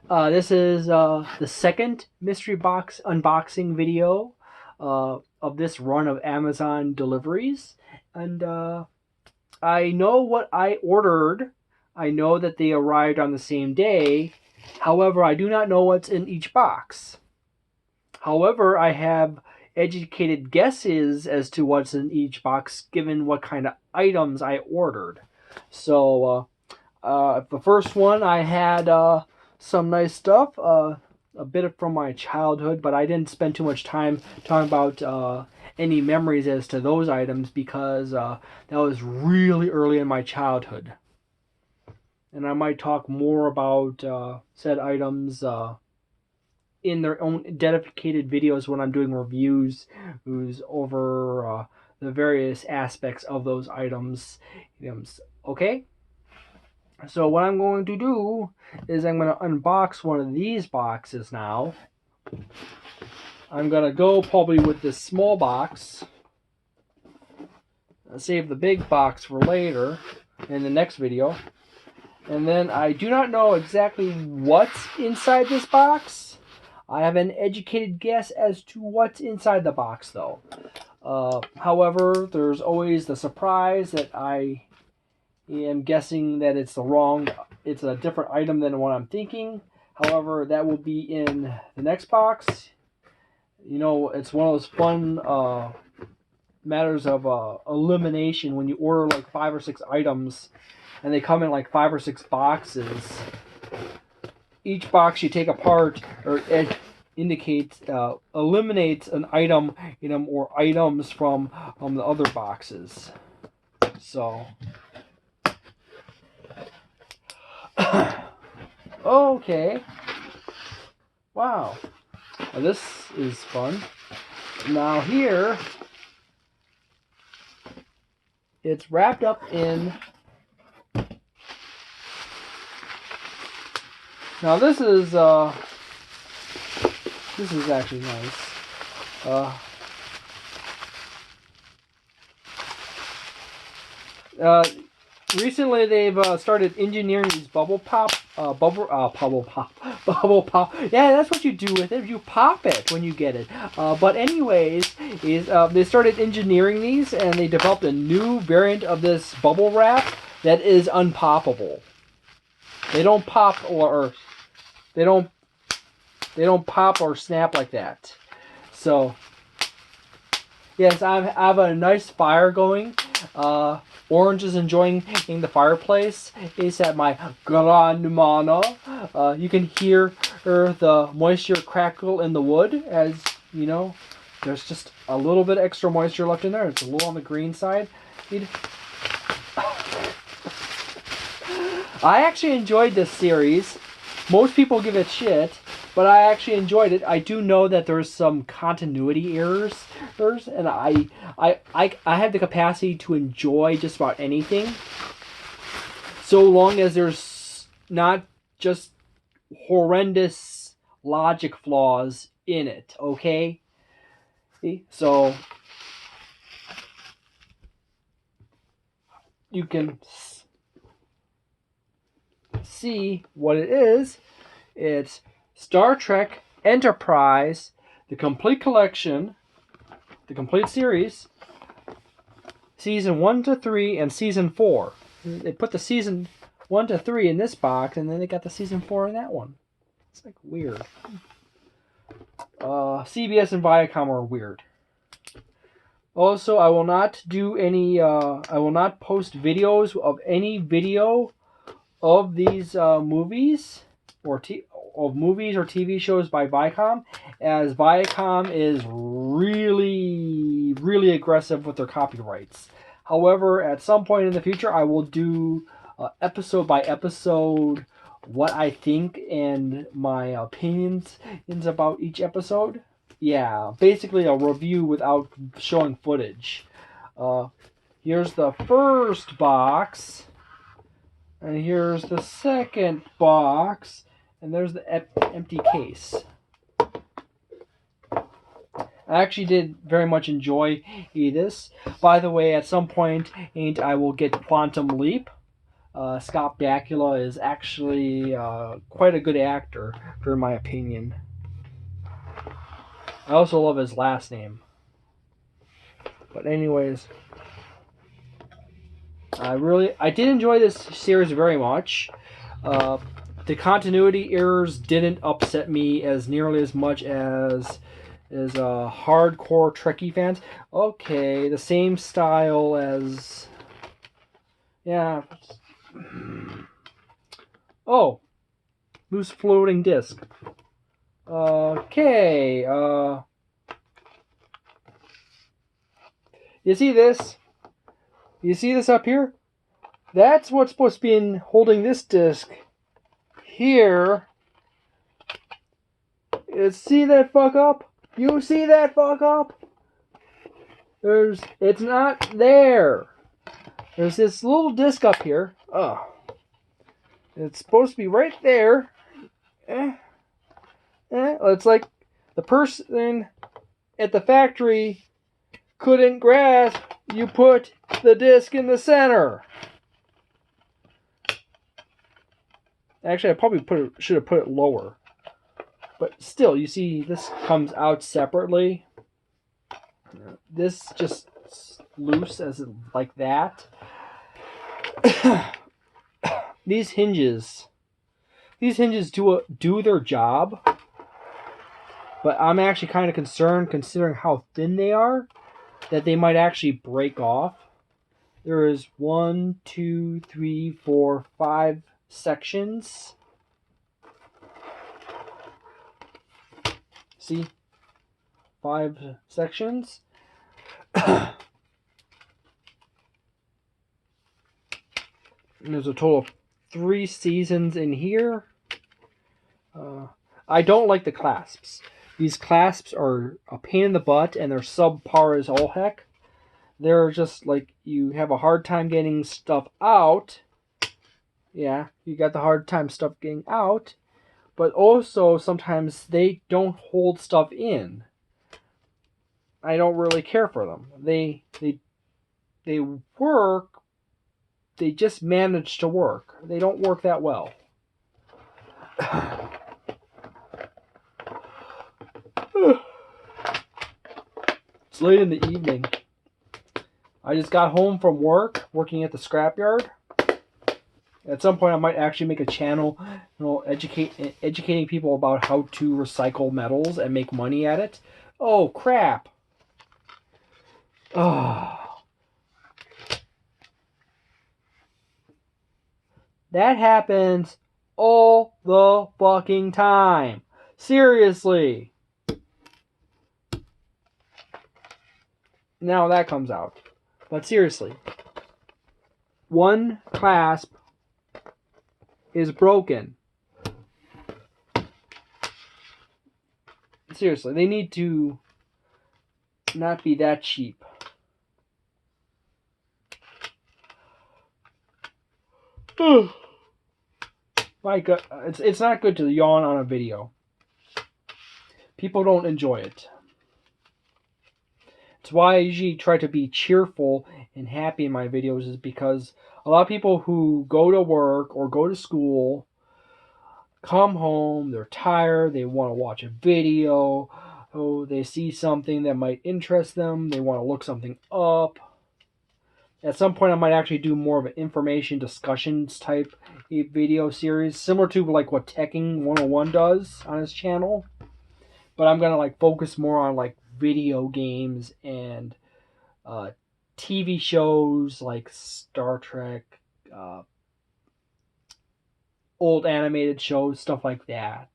This is the second mystery box unboxing video of this run of Amazon deliveries. And I know what I ordered. I know that they arrived on the same day. However, I do not know what's in each box. However, I have educated guesses as to what's in each box given what kind of items I ordered. So, the first one I had some nice stuff, a bit from my childhood, but I didn't spend too much time talking about any memories as to those items because that was really early in my childhood. And I might talk more about said items in their own dedicated videos when I'm doing reviews over the various aspects of those items. Okay? So what I'm going to do is I'm going to unbox one of these boxes now. I'm going to go probably with this small box. I'll save the big box for later in the next video. And then I do not know exactly what's inside this box. I have an educated guess as to what's inside the box though. However, there's always the surprise that I am guessing that it's a different item than what I'm thinking. However, that will be in the next box. You know, it's one of those fun matters of elimination when you order like 5 or 6 items and they come in like 5 or 6 boxes. Each box you take apart or indicates eliminates an item, or items from the other boxes. So okay. Wow. Now this is fun. Now here, it's wrapped up in... Now this is actually nice. Recently they've started engineering these bubble pop. Yeah, that's what you do with it. You pop it when you get it. But anyways, they started engineering these and they developed a new variant of this bubble wrap that is unpoppable. They don't pop or they don't pop or snap like that. So yes, I have a nice fire going. Orange is enjoying the fireplace. It's at my grandmana. You can hear the moisture crackle in the wood, as you know. There's just a little bit extra moisture left in there. It's a little on the green side. I actually enjoyed this series. Most people give it shit, but I actually enjoyed it. I do know that there's some continuity errors, and I have the capacity to enjoy just about anything, so long as there's not just horrendous logic flaws in it. Okay, so you can see what it is. It's Star Trek Enterprise, the complete collection, the complete series, season 1 to 3 and season 4. They put the season 1 to 3 in this box, and then they got the season 4 in that one. It's like weird. CBS and Viacom are weird. Also, I will not do any. I will not post videos of any video of these movies or TV shows by Viacom, as Viacom is really, really aggressive with their copyrights. However, at some point in the future, I will do episode by episode what I think and my opinions about each episode. Yeah, basically a review without showing footage. Here's the first box. And here's the second box. And there's the empty case. I actually did very much enjoy this. By the way, at some point I will get Quantum Leap. Scott Bakula is actually quite a good actor, in my opinion. I also love his last name. But anyways, I did enjoy this series very much. The continuity errors didn't upset me as nearly as much as hardcore Trekkie fans. Okay, the same style as, yeah. Oh, loose floating disc. Okay. You see this? You see this up here? That's what's supposed to be holding this disc here. See that fuck up? You see that fuck up? It's not there. There's this little disc up here. Oh. It's supposed to be right there. It's like the person at the factory couldn't grasp you put the disc in the center. Actually, I probably should have put it lower. But still, you see, this comes out separately. This just loose as like that. These hinges do their job. But I'm actually kind of concerned, considering how thin they are, that they might actually break off. There is 1, 2, 3, 4, 5 sections. See? 5 sections. And there's a total of 3 seasons in here. I don't like the clasps. These clasps are a pain in the butt, and they're subpar as all heck. They're just like, you have a hard time getting stuff out. Yeah, you got the hard time stuff getting out. But also, sometimes they don't hold stuff in. I don't really care for them. They work. They just manage to work. They don't work that well. It's late in the evening. I just got home from work, working at the scrapyard. At some point, I might actually make a channel, educating people about how to recycle metals and make money at it. Oh crap! Oh. That happens all the fucking time. Seriously. Now that comes out. But seriously. One clasp is broken. Seriously, they need to not be that cheap. My God, it's not good to yawn on a video. People don't enjoy it. It's why I usually try to be cheerful and happy in my videos, is because a lot of people who go to work or go to school come home, they're tired, they want to watch a video, they see something that might interest them, they want to look something up. At some point, I might actually do more of an information discussions type video series, similar to like what Teching 101 does on his channel. But I'm going to like focus more on like video games and TV shows like Star Trek, old animated shows, stuff like that.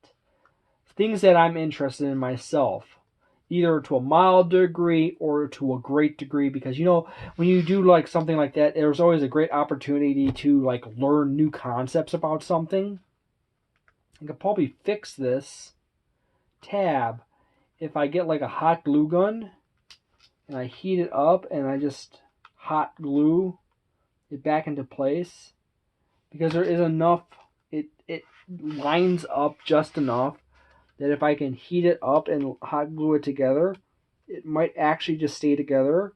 Things that I'm interested in myself, either to a mild degree or to a great degree, because you know, when you do like something like that, there's always a great opportunity to like learn new concepts about something. I could probably fix this tab if I get like a hot glue gun and I heat it up and I just hot glue it back into place, because there is enough, it lines up just enough that if I can heat it up and hot glue it together, it might actually just stay together,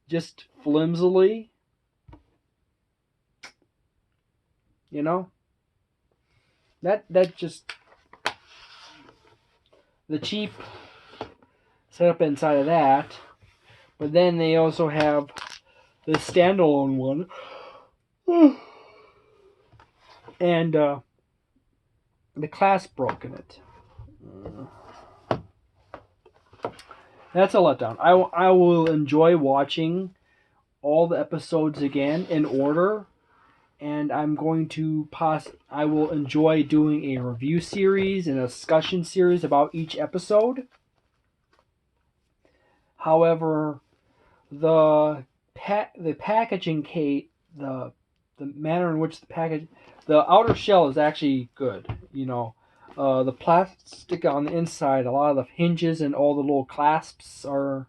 just flimsily. You know, that just the cheap setup inside of that. But then they also have the standalone one, and the clasp broke in it. That's a letdown. I will enjoy watching all the episodes again in order, and I'm going to I will enjoy doing a review series and a discussion series about each episode. However, the packaging the manner in which the outer shell is actually good. You know, the plastic on the inside, a lot of the hinges and all the little clasps are.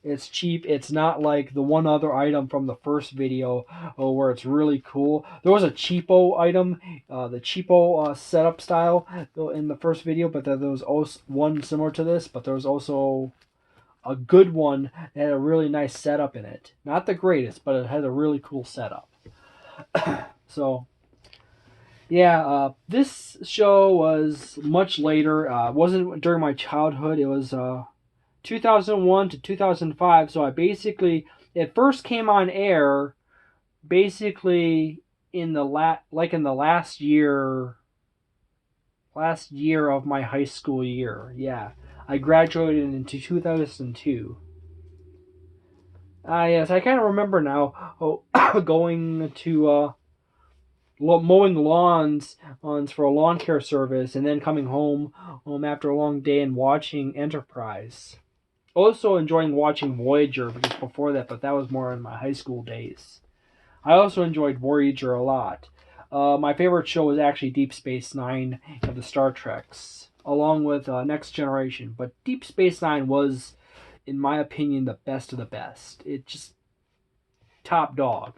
It's cheap. It's not like the one other item from the first video where it's really cool. There was a cheapo item, the cheapo setup style in the first video, but there was also one similar to this, but there was also a good one that had a really nice setup in it. Not the greatest, but it had a really cool setup. So, yeah, this show was much later. It wasn't during my childhood. It was 2001 to 2005. So it first came on air basically in the last year of my high school year. Yeah. I graduated into 2002. Yes, I kind of remember now going to mowing lawns for a lawn care service and then coming home after a long day and watching Enterprise. Also enjoying watching Voyager just before that, but that was more in my high school days. I also enjoyed Voyager a lot. My favorite show was actually Deep Space Nine of the Star Treks, along with Next Generation. But Deep Space Nine was, in my opinion, the best of the best. It just top dog.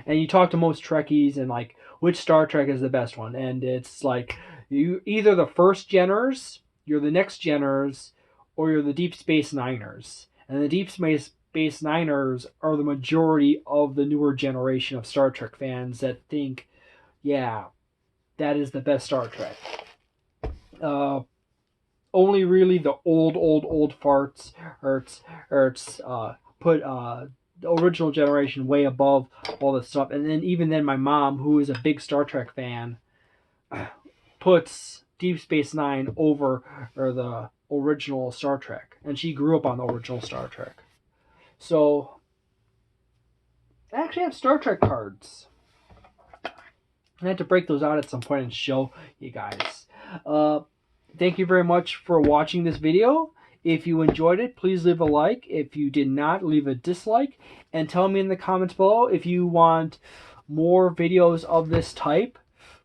And you talk to most Trekkies and like which Star Trek is the best one, and it's like you either the first Jenners, you're the Next Jenners, or you're the Deep Space Niners. And the Deep Space Niners are the majority of the newer generation of Star Trek fans that think, yeah, that is the best Star Trek. Only really the old farts put the original generation way above all this stuff. And then even then, my mom, who is a big Star Trek fan, puts Deep Space Nine over the original Star Trek, and she grew up on the original Star Trek. So I actually have Star Trek cards. I had to break those out at some point and show you guys. Thank you very much for watching this video. If you enjoyed it, please leave a like. If you did not, leave a dislike. And tell me in the comments below if you want more videos of this type.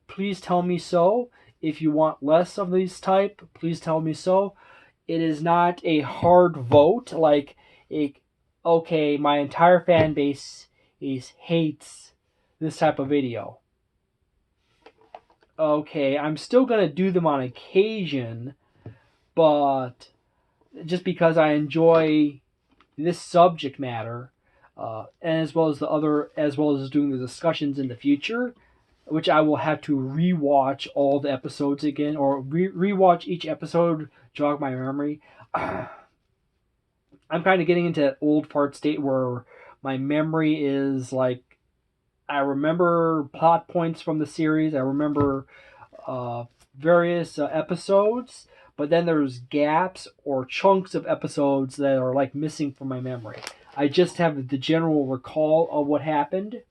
Please tell me so. If you want less of this type, please tell me so. It is not a hard vote. Okay, my entire fan base hates this type of video. Okay, I'm still going to do them on occasion, but just because I enjoy this subject matter, and as well as doing the discussions in the future, which I will have to rewatch all the episodes again, or rewatch each episode, jog my memory. I'm kind of getting into that old fart state where my memory is like, I remember plot points from the series, I remember various episodes, but then there's gaps or chunks of episodes that are like missing from my memory. I just have the general recall of what happened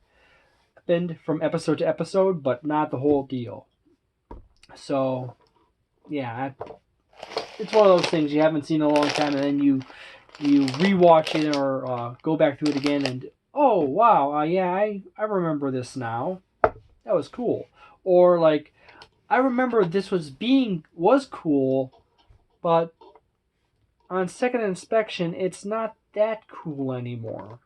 from episode to episode, but not the whole deal. So, yeah, it's one of those things you haven't seen in a long time, and then you rewatch it or go back through it again, and oh wow, yeah, I remember this now. That was cool. Or like, I remember this was cool, but on second inspection, it's not that cool anymore.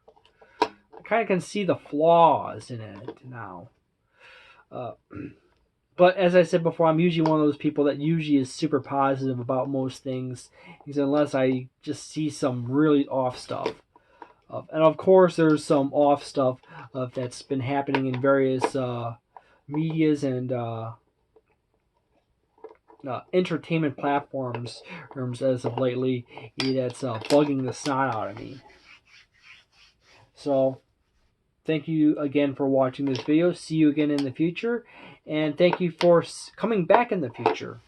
I kind of can see the flaws in it now. But as I said before, I'm usually one of those people that usually is super positive about most things, unless I just see some really off stuff. And of course, there's some off stuff that's been happening in various medias and entertainment platforms as of lately that's bugging the snot out of me. So thank you again for watching this video. See you again in the future, and thank you for coming back in the future.